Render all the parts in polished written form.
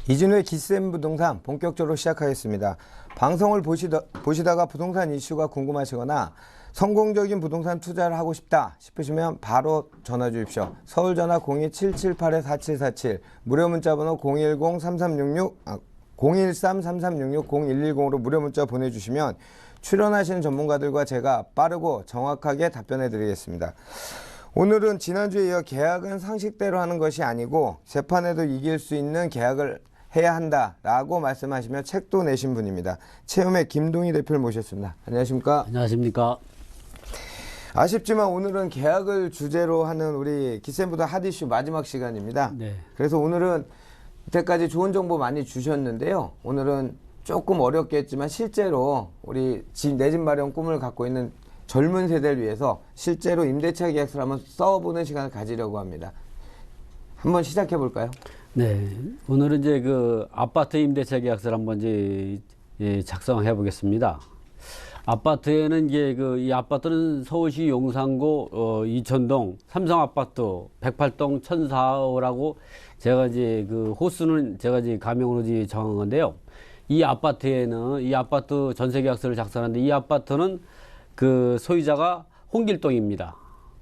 이진우의 기센 부동산 본격적으로 시작하겠습니다. 방송을 보시다가 부동산 이슈가 궁금하시거나 성공적인 부동산 투자를 하고 싶다 싶으시면 바로 전화 주십시오. 서울 전화 02778-4747, 무료 문자번호 013-3366-0110으로 무료 문자 보내주시면 출연하시는 전문가들과 제가 빠르고 정확하게 답변해 드리겠습니다. 오늘은 지난주에 이어 계약은 상식대로 하는 것이 아니고 재판에도 이길 수 있는 계약을 해야 한다라고 말씀하시며 책도 내신 분입니다. 채움의 김동희 대표를 모셨습니다. 안녕하십니까? 안녕하십니까? 아쉽지만 오늘은 계약을 주제로 하는 우리 기센부동 핫이슈 마지막 시간입니다. 네. 그래서 오늘은 이때까지 좋은 정보 많이 주셨는데요. 오늘은 조금 어렵겠지만 실제로 우리 내 집 마련 꿈을 갖고 있는 젊은 세대를 위해서 실제로 임대차 계약서를 한번 써보는 시간을 가지려고 합니다. 한번 시작해 볼까요? 네. 오늘은 이제 그 아파트 임대차 계약서를 한번 이제 작성해 보겠습니다. 아파트에는 이제 이 아파트는 서울시 용산구 이천동 삼성 아파트 108동 1004호라고 제가 이제 그 호수는 제가 이제 가명으로 이제 정한 건데요. 이 아파트에는 이 아파트 전세 계약서를 작성하는데 이 아파트는 그 소유자가 홍길동입니다.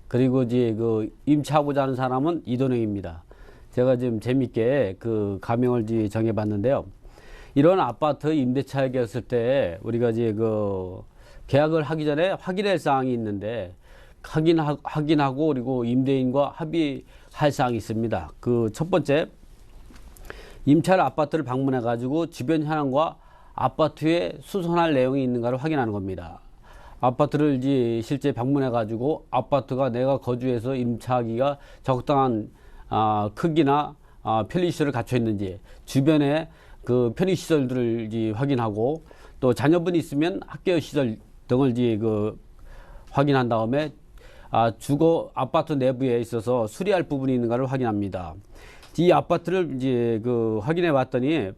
그리고 이제 그 임차하고자 하는 사람은 이돈영입니다. 제가 지금 재밌게 그 가명을 이제 정해봤는데요. 이런 아파트 임대차 계약했을 때 우리가 이제 그 계약을 하기 전에 확인할 사항이 있는데 확인하고 그리고 임대인과 합의할 사항이 있습니다. 그 첫 번째, 임차를 아파트를 방문해 가지고 주변 현황과 아파트에 수선할 내용이 있는가를 확인하는 겁니다. 아파트를 이제 실제 방문해 가지고 아파트가 내가 거주해서 임차하기가 적당한 크기나 편리시설을 갖춰 있는지, 주변에 그 편의시설들을 이제 확인하고, 또 자녀분이 있으면 학교 시설 등을 이제 그 확인한 다음에 주거 아파트 내부에 있어서 수리할 부분이 있는가를 확인합니다. 이 아파트를 이제 그 확인해 봤더니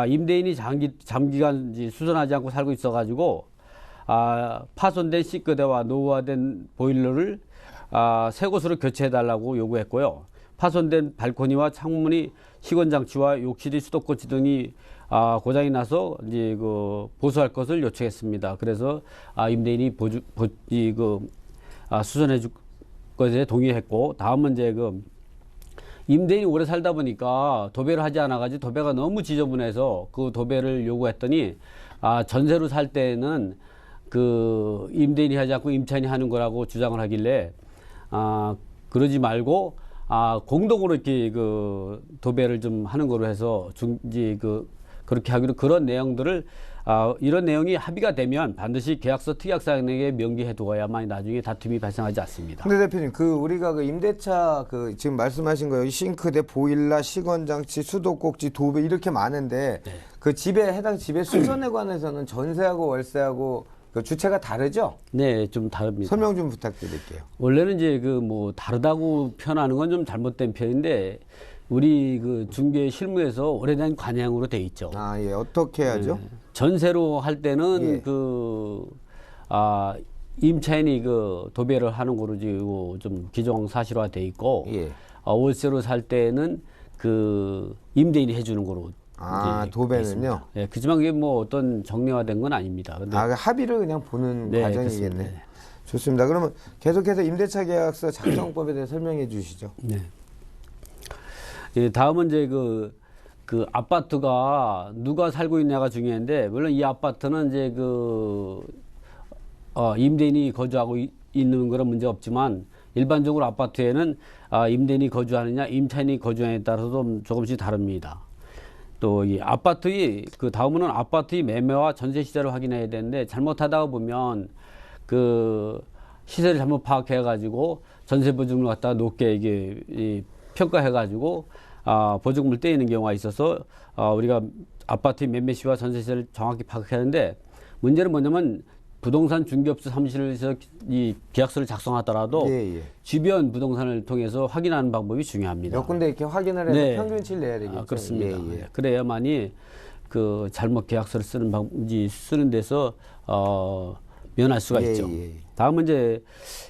임대인이 장기간 이제 수선하지 않고 살고 있어 가지고 파손된 싱크대와 노후화된 보일러를 새 곳으로 교체해 달라고 요구했고요. 파손된 발코니와 창문이 시건장치와 욕실이 수도꼭지 등이 고장이 나서 이제 그 보수할 것을 요청했습니다. 그래서 임대인이 수선해 줄 것에 동의했고, 다음은 이제 그 임대인이 오래 살다 보니까 도배를 하지 않아 가지고 도배가 너무 지저분해서 그 도배를 요구했더니 전세로 살 때는 그 임대인이 하지 않고 임차인이 하는 거라고 주장을 하길래 그러지 말고 공동으로 이렇게 그 도배를 좀 하는 거로 해서 그렇게 하기로, 그런 내용들을 이런 내용이 합의가 되면 반드시 계약서 특약사항에 명기해 두어야만 나중에 다툼이 발생하지 않습니다. 근데 대표님, 우리가 그 임대차 지금 말씀하신 거예요. 싱크대, 보일러, 시건장치, 수도꼭지, 도배 이렇게 많은데 네. 그 해당 집의 수선에 관해서는 전세하고 월세하고 그 주체가 다르죠? 네, 좀 다릅니다. 설명 좀 부탁드릴게요. 원래는 이제 그 뭐 다르다고 표현하는 건 좀 잘못된 표현인데, 우리 그 중개 실무에서 오래된 관행으로 돼 있죠. 예. 어떻게 해야죠? 전세로 할 때는 예. 임차인이 그 도배를 하는 거로 지금 좀 기정사실화 돼 있고, 예. 월세로 살 때는 그 임대인이 해주는 거로. 도배는요? 예, 그렇지만 그게 뭐 어떤 정리화된 건 아닙니다. 근데 합의를 그냥 보는 과정이겠네. 그렇습니다. 좋습니다. 그러면 계속해서 임대차 계약서 작성법에 대해 설명해 주시죠. 네. 예, 다음은 이제 그 아파트가 누가 살고 있냐가 중요한데, 물론 이 아파트는 이제 임대인이 거주하고 있는 그런 문제 없지만, 일반적으로 아파트에는 임대인이 거주하느냐 임차인이 거주하느냐에 따라서 좀 조금씩 다릅니다. 또 이 다음은 아파트의 매매와 전세 시세를 확인해야 되는데, 잘못하다가 보면 그 시세를 잘못 파악해 가지고 전세 보증을 갖다가 높게 이게 평가해 가지고 보증금을 떼이는 경우가 있어서 우리가 아파트의 매매 시와 전세 시세를 정확히 파악해야 하는데, 문제는 뭐냐면 부동산 중개업소 사무실에서 이 계약서를 작성하더라도 주변 부동산을 통해서 확인하는 방법이 중요합니다. 몇 군데 이렇게 확인을 해서 평균치를 내야 되겠죠. 그렇습니다. 그래야만이 그 잘못 계약서를 쓰는 데서 면할 수가 있죠. 다음은 이제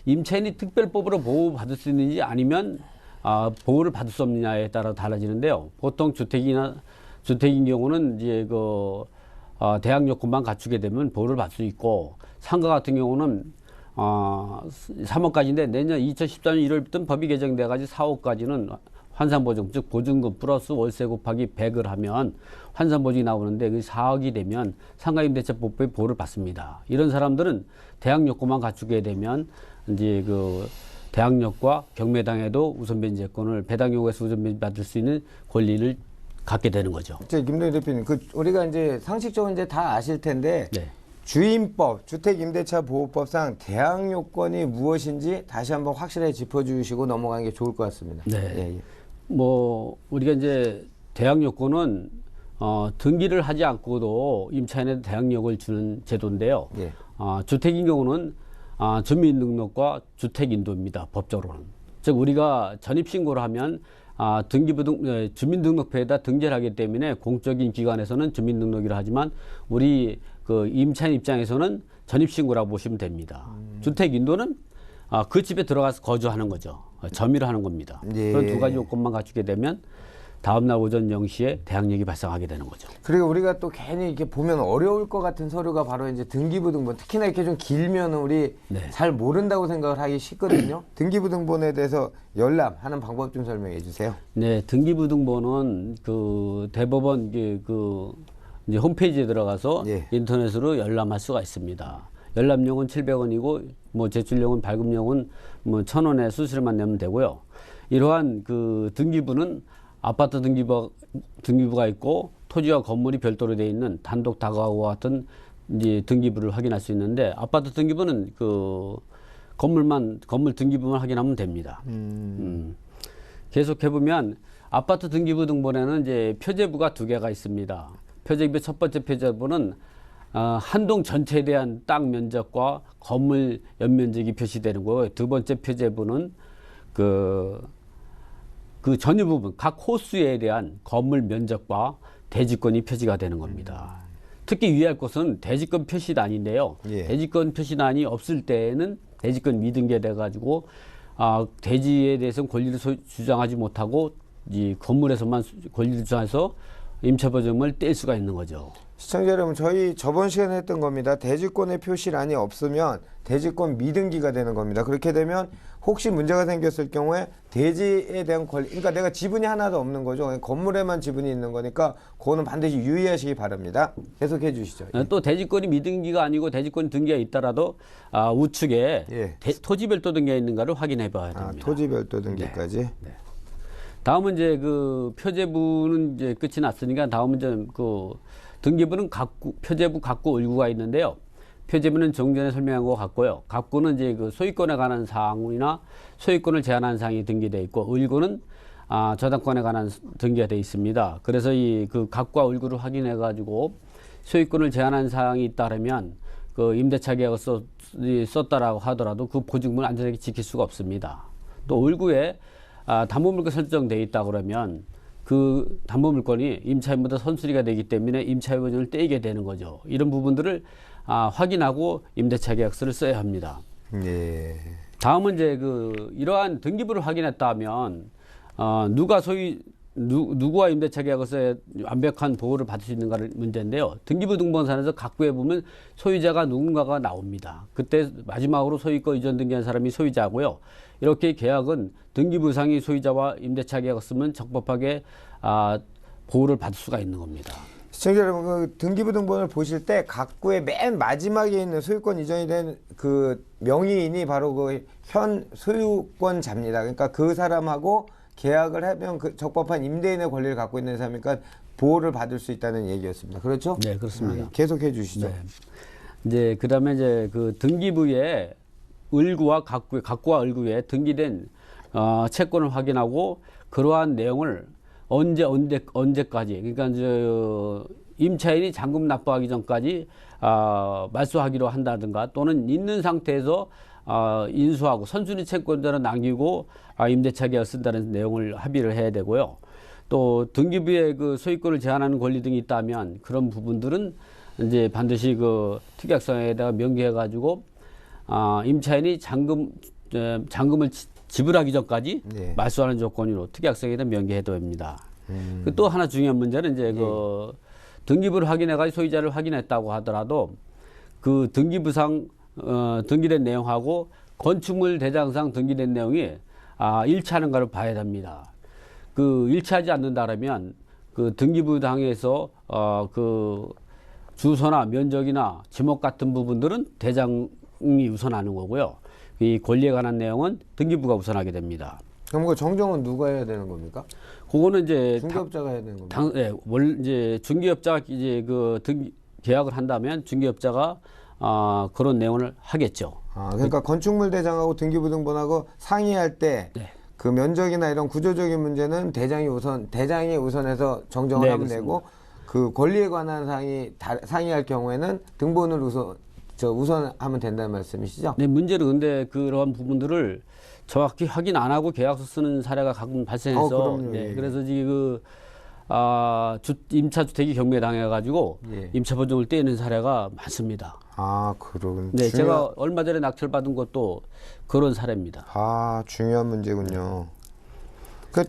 임차인이 특별법으로 보호받을 수 있는지, 아니면 보호를 받을 수 없느냐에 따라 달라지는데요. 보통 주택인 경우는 이제 대학 요건만 갖추게 되면 보호를 받을 수 있고, 상가 같은 경우는 3억까지인데 내년 2014년 1월부터 법이 개정돼 가지고 4억까지는 환산보증, 즉 보증금 플러스 월세 곱하기 100을 하면 환산보증이 나오는데 그 4억이 되면 상가임대차법의 보호를 받습니다. 이런 사람들은 대학 요건만 갖추게 되면 이제 대학력과 경매당에도 우선 변제권을, 배당 요구에서 우선 변제 받을 수 있는 권리를 갖게 되는 거죠. 김동희 대표님, 우리가 이제 상식적으로 이제 다 아실 텐데, 네. 주임법, 주택임대차 보호법상 대항 요건이 무엇인지 다시 한번 확실하게 짚어주시고 넘어가는 게 좋을 것 같습니다. 네. 우리가 이제 대항 요건은 등기를 하지 않고도 임차인에 대항력을 주는 제도인데요. 예. 주택인 경우는 주민등록과 주택인도입니다. 법적으로는. 즉 우리가 전입신고를 하면 주민등록부에다 등재를 하기 때문에 공적인 기관에서는 주민등록이라 하지만 우리 임차인 입장에서는 전입신고라고 보시면 됩니다. 주택인도는 그 집에 들어가서 거주하는 거죠. 점유를 하는 겁니다. 예. 그런 두 가지 요건만 갖추게 되면 다음날 오전 0시에 대항력이 발생하게 되는 거죠. 그리고 우리가 또 괜히 이렇게 보면 어려울 것 같은 서류가 바로 이제 등기부등본, 특히나 이렇게 좀 길면 우리 네. 잘 모른다고 생각을 하기 쉽거든요. 등기부등본에 대해서 열람하는 방법 좀 설명해 주세요. 네, 등기부등본은 대법원 이제 홈페이지에 들어가서 예. 인터넷으로 열람할 수가 있습니다. 열람료는 700원이고 제출료는 발급료는 1,000원에 수수료만 내면 되고요. 이러한 등기부는 아파트 등기부가 있고 토지와 건물이 별도로 되어 있는 단독 다가구와 같은 이제 등기부를 확인할 수 있는데, 아파트 등기부는 건물 등기부만 확인하면 됩니다. 계속해 보면 아파트 등기부 등본에는 이제 표제부가 2개가 있습니다. 표제부 첫 번째 표제부는 한 동 전체에 대한 땅 면적과 건물 연면적이 표시되는 거고요. 두 번째 표제부는 그 전유 부분, 각 호수에 대한 건물 면적과 대지권이 표시가 되는 겁니다. 특히 유의할 것은 대지권 표시란인데요. 예. 대지권 표시란이 없을 때에는 대지권 미등기가 돼가지고 대지에 대해서는 권리를 주장하지 못하고 이 건물에서만 권리를 주장해서 임차보증을 뗄 수가 있는 거죠. 시청자 여러분, 저희 저번 시간에 했던 겁니다. 대지권의 표시란이 없으면 대지권 미등기가 되는 겁니다. 그렇게 되면 혹시 문제가 생겼을 경우에 대지에 대한 권리, 그러니까 내가 지분이 하나도 없는 거죠. 건물에만 지분이 있는 거니까 그거는 반드시 유의하시기 바랍니다. 계속해 주시죠. 또 대지권이 미등기가 아니고 대지권 등기가 있더라도 우측에 예. 토지별도 등기가 있는가를 확인해 봐야 됩니다. 토지별도 등기까지. 네. 다음은 이제 표제부는 이제 끝이 났으니까 다음은 이제 등기부는 표제부 각구 을구가 있는데요. 표제부는 종전에 설명한 것 같고요. 각구는 이제 소유권에 관한 사항이나 소유권을 제한하는 사항이 등기되어 있고, 을구는 저당권에 관한 등기가 되어 있습니다. 그래서 각과 을구를 확인해 가지고 소유권을 제한하는 사항이 있다면 임대차 계약을 썼다라고 하더라도 그 보증금을 안전하게 지킬 수가 없습니다. 또 을구에 담보물권 설정되어 있다 그러면 그 담보물권이 임차인보다 선수리가 되기 때문에 임차인 보증을 떼게 되는 거죠. 이런 부분들을 확인하고 임대차 계약서를 써야 합니다. 예. 다음은 이제 이러한 등기부를 확인했다면 누구와 임대차 계약서에 완벽한 보호를 받을 수 있는가를 문제인데요. 등기부 등본상에서 각구에 보면 소유자가 누군가가 나옵니다. 그때 마지막으로 소유권 이전 등기한 사람이 소유자고요. 이렇게 계약은 등기부상이 소유자와 임대차 계약을 쓰면 적법하게 보호를 받을 수가 있는 겁니다. 시청자 여러분, 등기부 등본을 보실 때 각구의 맨 마지막에 있는 소유권 이전이 된 명의인이 바로 현 소유권자입니다. 그러니까 그 사람하고 계약을 하면 적법한 임대인의 권리를 갖고 있는 사람이니까 보호를 받을 수 있다는 얘기였습니다. 그렇죠? 네, 그렇습니다. 계속해 주시죠. 네. 이제 그다음에 이제 등기부에 을구와 각구와 을구에 등기된 채권을 확인하고 그러한 내용을 언제까지, 그러니까 임차인이 잔금 납부하기 전까지 말소하기로 한다든가, 또는 있는 상태에서 인수하고 선순위 채권자를 남기고 임대차 계약을 쓴다는 내용을 합의를 해야 되고요. 또 등기부에 소유권을 제한하는 권리 등이 있다면 그런 부분들은 이제 반드시 특약서에다가 명기해 가지고 임차인이 잔금을 지불하기 전까지 예. 말소하는 조건으로 특약성에다 명기해둬야 합니다. 또 하나 중요한 문제는 이제 그 등기부를 확인해가지고 소유자를 확인했다고 하더라도 그 등기부상 등기된 내용하고 건축물 대장상 등기된 내용이 일치하는가를 봐야 됩니다. 그 일치하지 않는다라면 그 등기부당에서 그 주소나 면적이나 지목 같은 부분들은 대장이 우선하는 거고요. 이 권리에 관한 내용은 등기부가 우선하게 됩니다. 그럼 그 정정은 누가 해야 되는 겁니까? 그거는 이제 중개업자가 해야 되는 겁니까? 이제 중개업자가 이제 그 계약을 한다면 중개업자가 그런 내용을 하겠죠. 그러니까 건축물 대장하고 등기부등본하고 상의할 때 그 면적이나 이런 구조적인 문제는 대장이 우선해서 정정을 하면 그렇습니다. 되고 그 권리에 관한 상의할 경우에는 등본을 우선하면 된다는 말씀이시죠? 네, 문제는 근데 그러한 부분들을 정확히 확인 안 하고 계약서 쓰는 사례가 가끔 발생해서 그럼요. 네, 예. 그래서 지금 임차 주택이 경매 당해가지고 예. 임차 보증을 떼는 사례가 많습니다. 그런 네, 제가 얼마 전에 낙찰받은 것도 그런 사례입니다. 중요한 문제군요.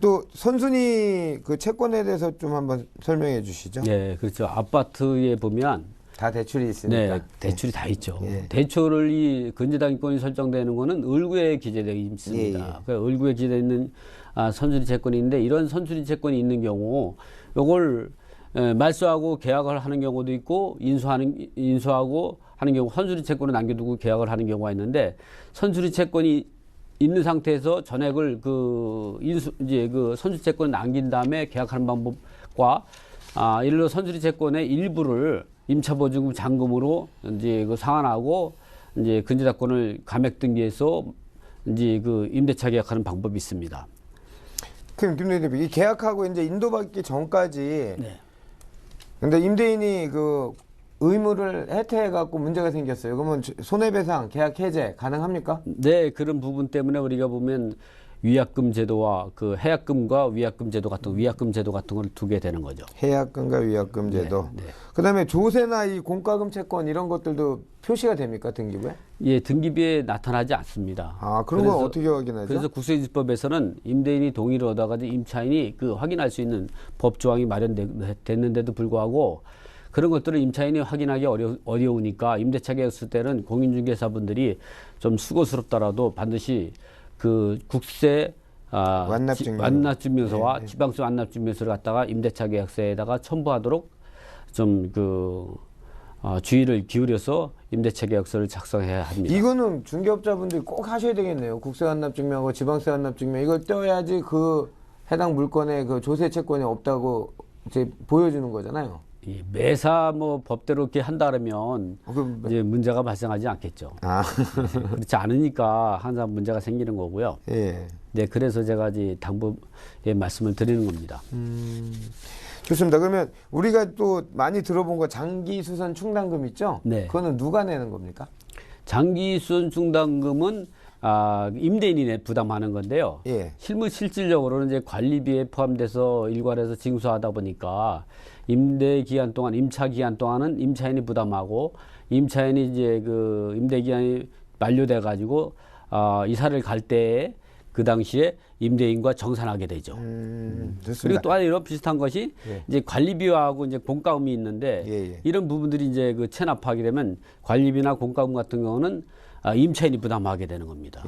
또 선순위 그 채권에 대해서 좀 한번 설명해 주시죠. 네, 그렇죠. 아파트에 보면 다 대출이 있으니까. 네, 대출이 다 있죠. 예. 대출을 이 근저당권이 설정되는 거는 을구에 기재되어 있습니다. 예. 그 을구에 기재되어 있는 선순위 채권이 있는데 이런 선순위 채권이 있는 경우 요걸 말소하고 계약을 하는 경우도 있고 인수하고 하는 경우 선순위 채권을 남겨두고 계약을 하는 경우가 있는데 선순위 채권이 있는 상태에서 전액을 이제 그 선순위 채권을 남긴 다음에 계약하는 방법과 예를 들어 선순위 채권의 일부를 임차보증금 잔금으로 이제 그 상환하고 이제 근저당권을 감액 등기해서 이제 그 임대차 계약하는 방법이 있습니다. 그럼 김대리님, 이 계약하고 이제 인도받기 전까지 네. 근데 임대인이 그 의무를 해태해갖고 문제가 생겼어요. 그러면 손해배상, 계약 해제 가능합니까? 네, 그런 부분 때문에 우리가 보면 위약금 제도와 그 해약금과 위약금 제도 같은 걸 두게 되는 거죠. 해약금과 위약금 제도. 네. 그다음에 조세나 이 공과금 채권 이런 것들도 표시가 됩니까, 등기부에? 예, 등기부에 나타나지 않습니다. 그런 건 어떻게 확인하죠? 그래서 국세지법에서는 임대인이 동의를 얻어가지고 임차인이 그 확인할 수 있는 법 조항이 마련됐는데도 불구하고 그런 것들을 임차인이 확인하기 어려우니까 임대차 계약서 때는 공인중개사분들이 좀 수고스럽더라도 반드시 그 국세 완납증명서와 지방세 완납증명서를 갖다가 임대차 계약서에다가 첨부하도록 좀 주의를 기울여서 임대차 계약서를 작성해야 합니다. 이거는 중개업자분들이 꼭 하셔야 되겠네요. 국세 완납증명하고 지방세 완납증명 이걸 떼어야지 그 해당 물건의 그 조세 채권이 없다고 이제 보여주는 거잖아요. 매사 법대로 이렇게 한다 그러면 이제 문제가 발생하지 않겠죠. 그렇지 않으니까 항상 문제가 생기는 거고요. 예. 네, 그래서 제가 이제 당부의 말씀을 드리는 겁니다. 좋습니다. 그러면 우리가 또 많이 들어본 거 장기수선 충당금 있죠? 네. 그거는 누가 내는 겁니까? 장기수선 충당금은 임대인이 부담하는 건데요. 예. 실질적으로는 이제 관리비에 포함돼서 일괄해서 징수하다 보니까 임대 기간 동안, 임차 기간 동안은 임차인이 부담하고 임차인이 이제 그 임대 기간이 만료돼 가지고 이사를 갈 때에 그 당시에 임대인과 정산하게 되죠. 좋습니다. 그리고 또 하나 이런 비슷한 것이 이제 관리비하고 이제 공과금이 있는데 이런 부분들이 이제 그 체납하게 되면 관리비나 공과금 같은 경우는 임차인이 부담하게 되는 겁니다.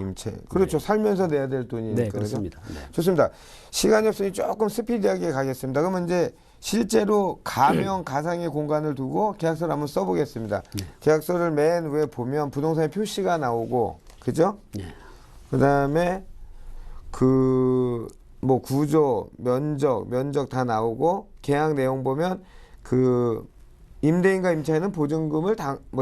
그렇죠. 살면서 내야 될 돈이니까. 네, 그렇습니다. 네. 좋습니다. 시간이 없으니 조금 스피디하게 가겠습니다. 그러면 이제 실제로 가명 가상의 공간을 두고 계약서를 한번 써보겠습니다. 계약서를 맨 위에 보면 부동산의 표시가 나오고, 그죠? 그다음에 구조, 면적 다 나오고 계약 내용 보면 임대인과 임차인은 보증금을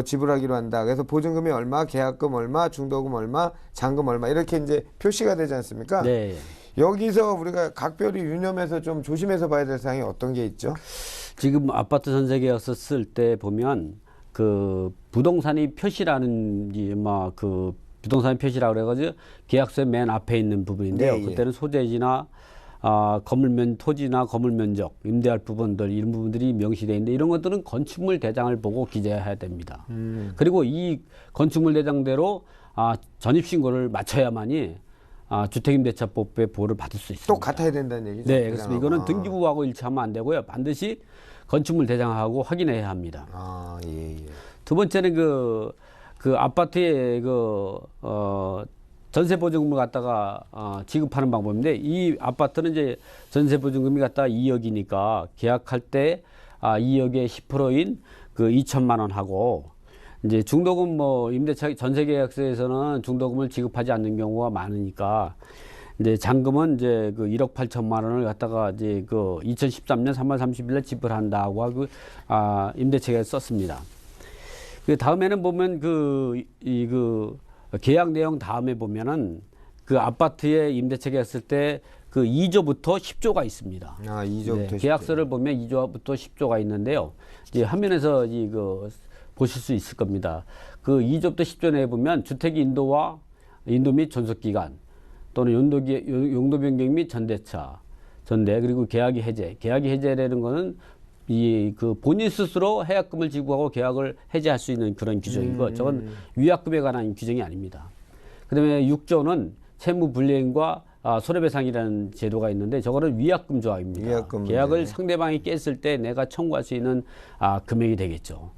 지불하기로 한다. 그래서 보증금이 얼마, 계약금 얼마, 중도금 얼마, 잔금 얼마 이렇게 이제 표시가 되지 않습니까? 네. 여기서 우리가 각별히 유념해서 좀 조심해서 봐야 될 사항이 어떤 게 있죠? 지금 아파트 전세 계약서 쓸 때 보면 그 부동산이 표시라는 부동산 표시라고 그래가지고 계약서의 맨 앞에 있는 부분인데요. 그때는 소재지나 토지나 건물 면적, 임대할 부분들 이런 부분들이 명시되어 있는데 이런 것들은 건축물 대장을 보고 기재해야 됩니다. 그리고 이 건축물 대장대로 전입신고를 마쳐야만이 주택임대차법의 보호를 받을 수 있습니다. 또 같아야 된다는 얘기죠? 네, 그렇습니다. 이거는 아. 등기부하고 일치하면 안 되고요. 반드시 건축물 대장하고 확인해야 합니다. 아, 예, 예. 두 번째는 그 아파트에 전세보증금을 갖다가 지급하는 방법인데, 이 아파트는 이제 전세보증금이 갖다가 2억이니까 계약할 때 2억의 10%인 그 2천만 원 하고, 이제 중도금 뭐 임대차 전세계약서에서는 중도금을 지급하지 않는 경우가 많으니까 이제 잔금은 이제 그 1억 8천만 원을 갖다가 이제 그 2013년 3월 30일에 지불한다고 하고 임대차에 썼습니다. 그 다음에는 보면 그 계약 내용 다음에 보면은 그 아파트에 임대차 계약했을 때 그 2조부터 10조가 있습니다. 아, 2조부터 네, 계약서를 보면 2조부터 10조가 있는데요. 이제 화면에서 보실 수 있을 겁니다. 그 2조부터 10조 내에 보면 주택 인도와 인도 및 존속 기간 또는 용도 변경 및 전대 그리고 계약이 해제. 계약이 해제라는 거는 그 본인 스스로 해약금을 지급하고 계약을 해제할 수 있는 그런 규정이고, 저건 위약금에 관한 규정이 아닙니다. 그다음에 6조는 채무 불이행과 손해배상이라는 제도가 있는데, 저거는 위약금 조항입니다. 위약금 계약을 문제. 상대방이 깼을 때 내가 청구할 수 있는 금액이 되겠죠.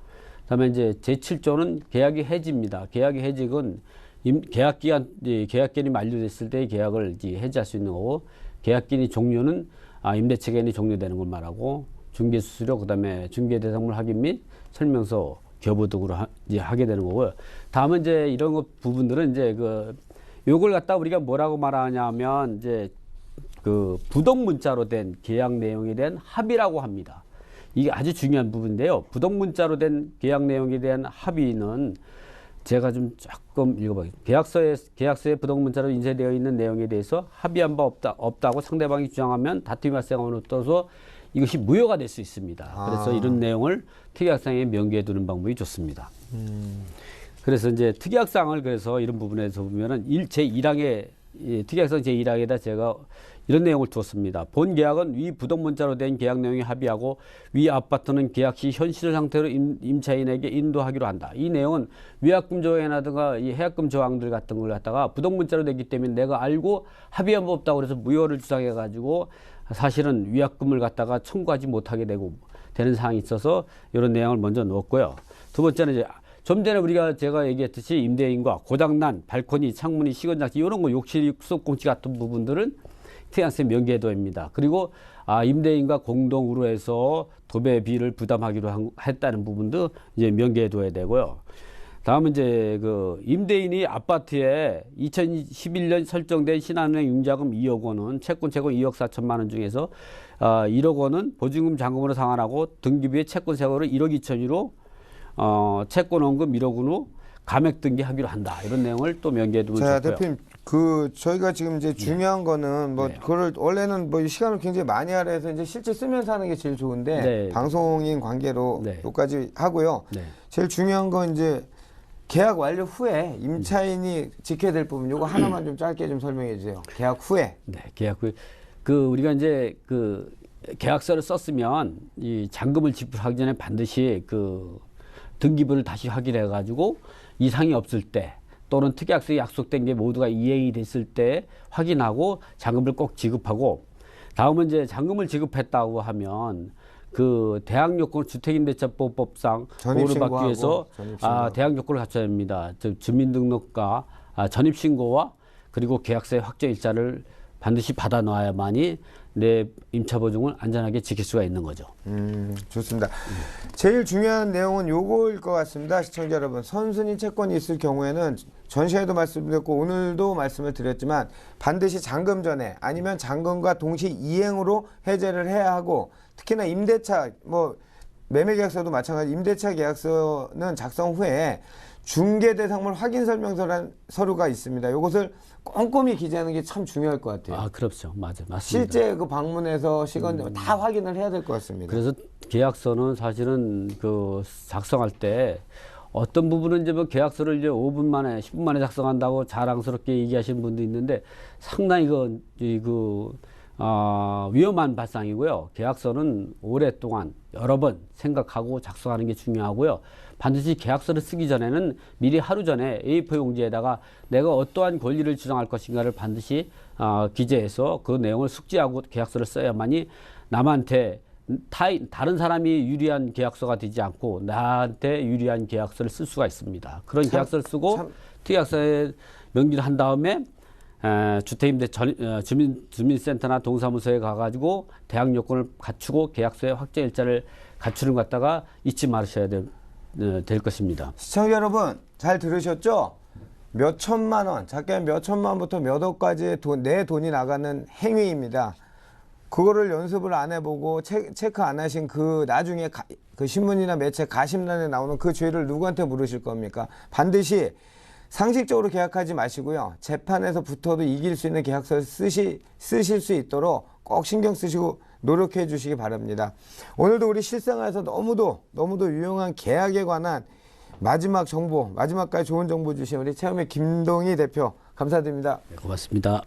그다음에 이제 제7조는 계약이 해지입니다. 계약이 해지는 계약기간이 만료됐을 때 계약을 이제 해지할 수 있는 거고, 계약기간이 종료는 임대차 기간이 종료되는 걸 말하고, 중개수수료, 그다음에 중개대상물 확인 및 설명서 교부 등으로 이제 하게 되는 거고요. 다음은 이제 이런 부분들은 이제 요걸 갖다 우리가 뭐라고 말하냐면 이제 그 부동 문자로 된 계약 내용에 대한 합의라고 합니다. 이게 아주 중요한 부분인데요. 부동 문자로 된 계약 내용에 대한 합의는 제가 좀 조금 읽어보겠습니다. 계약서에 부동 문자로 인쇄되어 있는 내용에 대해서 합의한 바 없다고 상대방이 주장하면 다툼이 발생함으로 떠서 이것이 무효가 될 수 있습니다. 그래서 이런 내용을 특약상에 명기해 두는 방법이 좋습니다. 그래서 이제 특약상을 그래서 이런 부분에서 보면은 제1항에 특약상 제1항에다 제가 이런 내용을 두었습니다. 본 계약은 위 부동 문자로 된 계약 내용에 합의하고 위 아파트는 계약 시 현실 상태로 임차인에게 인도하기로 한다. 이 내용은 위약금 조항이라든가 이 해약금 조항들 같은 걸 갖다가 부동 문자로 됐기 때문에 내가 알고 합의한 법 없다고 그래서 무효를 주장해 가지고 사실은 위약금을 갖다가 청구하지 못하게 되는 사항이 있어서 이런 내용을 먼저 넣었고요. 두 번째는 이제 좀 전에 제가 얘기했듯이 임대인과 고장난 발코니, 창문이 시건장치 이런 거 욕실, 수도공치 같은 부분들은 특약서에 명기해둬야 합니다. 그리고 임대인과 공동으로 해서 도배비를 부담하기로 했다는 부분도 이제 명기해둬야 되고요. 다음은 이제 그 임대인이 아파트에 2011년 설정된 신한은행 융자금 2억 원은 채권 2억 4천만 원 중에서 1억 원은 보증금 잔금으로 상환하고 등기부에 채권 세고를 1억 2천으로 채권 원금 1억 원으로 감액 등기하기로 한다. 이런 내용을 또 명기해 두면 좋고요. 자, 대표님, 저희가 지금 이제 중요한 거는 네. 그걸 원래는 시간을 굉장히 많이 하려 해서 이제 실제 쓰면서 하는 게 제일 좋은데, 네. 방송인 관계로 네. 여기까지 하고요. 네. 제일 중요한 건 이제 계약 완료 후에 임차인이 지켜야 될 부분, 요거 하나만 좀 짧게 좀 설명해 주세요. 계약 후에. 네, 계약 후에 우리가 이제 계약서를 썼으면 이 잔금을 지불하기 전에 반드시 등기부를 다시 확인해 가지고 이상이 없을 때 또는 특약서에 약속된 게 모두가 이행이 됐을 때 확인하고 잔금을 꼭 지급하고, 다음은 이제 잔금을 지급했다고 하면 대항 요건 주택임대차법상 보호를 받기 위해서 대항 요건을 갖춰야 합니다. 즉 주민등록과 전입신고와 그리고 계약서의 확정 일자를 반드시 받아 놔야만이 내 임차보증을 안전하게 지킬 수가 있는 거죠. 좋습니다. 제일 중요한 내용은 요거일 것 같습니다. 시청자 여러분, 선순위 채권이 있을 경우에는 전시회도 말씀드렸고 오늘도 말씀을 드렸지만 반드시 잔금 전에 아니면 잔금과 동시 이행으로 해제를 해야 하고, 특히나 임대차 매매계약서도 마찬가지, 임대차 계약서는 작성 후에 중개대상물 확인설명서라는 서류가 있습니다. 이것을 꼼꼼히 기재하는 게 참 중요할 것 같아요. 그렇죠. 맞습니다. 실제 방문해서 시건 다 확인을 해야 될 것 같습니다. 그래서 계약서는 사실은 작성할 때 어떤 부분은 이제 계약서를 이제 5분 만에 10분 만에 작성한다고 자랑스럽게 얘기하시는 분도 있는데, 상당히 위험한 발상이고요. 계약서는 오랫동안 여러 번 생각하고 작성하는 게 중요하고요. 반드시 계약서를 쓰기 전에는 미리 하루 전에 A4 용지에다가 내가 어떠한 권리를 주장할 것인가를 반드시 기재해서 그 내용을 숙지하고 계약서를 써야만이 남한테 다른 사람이 유리한 계약서가 되지 않고 나한테 유리한 계약서를 쓸 수가 있습니다. 그런 계약서를 쓰고 특약서에 명기를 한 다음에 주택임대 주민센터나 동사무소에 가가지고 대항 요건을 갖추고 계약서의 확정 일자를 갖추는 것 갖다가 잊지 마셔야 될 것입니다. 시청자 여러분 잘 들으셨죠? 몇 천만 원, 작게 몇 천만 원부터 몇 억까지의 내 돈이 나가는 행위입니다. 그거를 연습을 안 해보고 체크 안 하신 그 나중에 그 신문이나 매체 가심란에 나오는 그 죄를 누구한테 물으실 겁니까? 반드시 상식적으로 계약하지 마시고요. 재판에서 붙어도 이길 수 있는 계약서를 쓰실 수 있도록 꼭 신경 쓰시고 노력해 주시기 바랍니다. 오늘도 우리 실생활에서 너무도 유용한 계약에 관한 마지막 정보, 마지막까지 좋은 정보 주신 우리 체험의 김동희 대표 감사드립니다. 네, 고맙습니다.